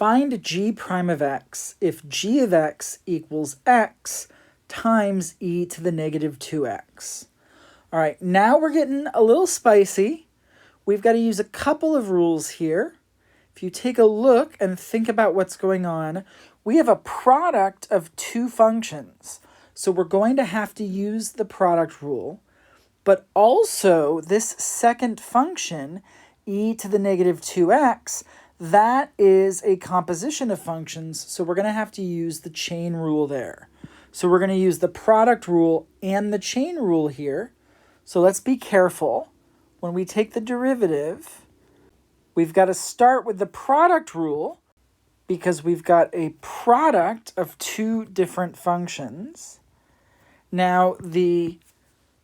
Find g prime of x if g of x equals x times e to the negative 2x. All right, now we're getting a little spicy. We've got to use a couple of rules here. If you take a look and think about what's going on, we have a product of two functions. So we're going to have to use the product rule. But also, this second function, e to the negative 2x, that is a composition of functions, so we're going to have to use the chain rule there. So we're going to use the product rule and the chain rule here. So let's be careful. When we take the derivative, we've got to start with the product rule because we've got a product of two different functions. Now, the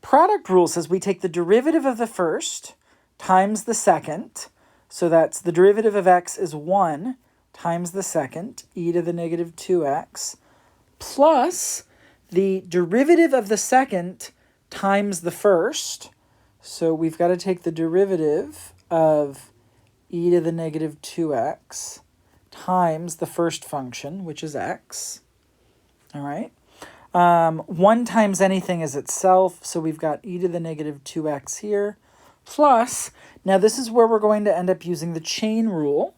product rule says we take the derivative of the first times the second. So that's the derivative of x is 1 times the second, e to the negative 2x, plus the derivative of the second times the first. So we've got to take the derivative of e to the negative 2x times the first function, which is x. All right. 1 times anything is itself, so we've got e to the negative 2x here, plus, now this is where we're going to end up using the chain rule.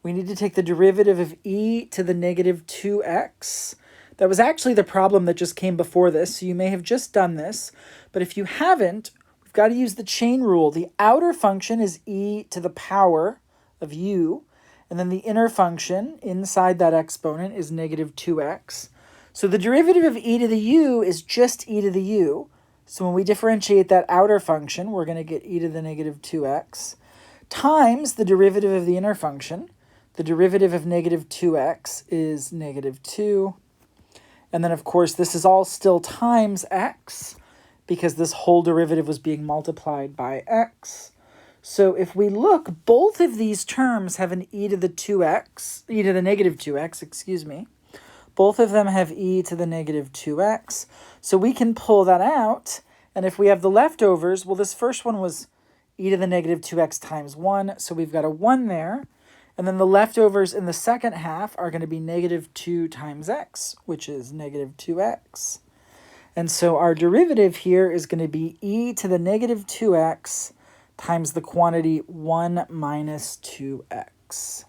We need to take the derivative of e to the negative 2x. That was actually the problem that just came before this, so you may have just done this, but if you haven't, we've got to use the chain rule. The outer function is e to the power of u, and then the inner function inside that exponent is negative 2x. So the derivative of e to the u is just e to the u. So when we differentiate that outer function, we're going to get e to the negative 2x times the derivative of the inner function. The derivative of negative 2x is negative 2. And then, of course, this is all still times x because this whole derivative was being multiplied by x. So if we look, both of these terms have an e to the 2x, e to the negative 2x, excuse me. Both of them have e to the negative 2x. So we can pull that out. And if we have the leftovers, well, this first one was e to the negative 2x times 1. So we've got a 1 there. And then the leftovers in the second half are going to be negative 2 times x, which is negative 2x. And so our derivative here is going to be e to the negative 2x times the quantity 1 minus 2x.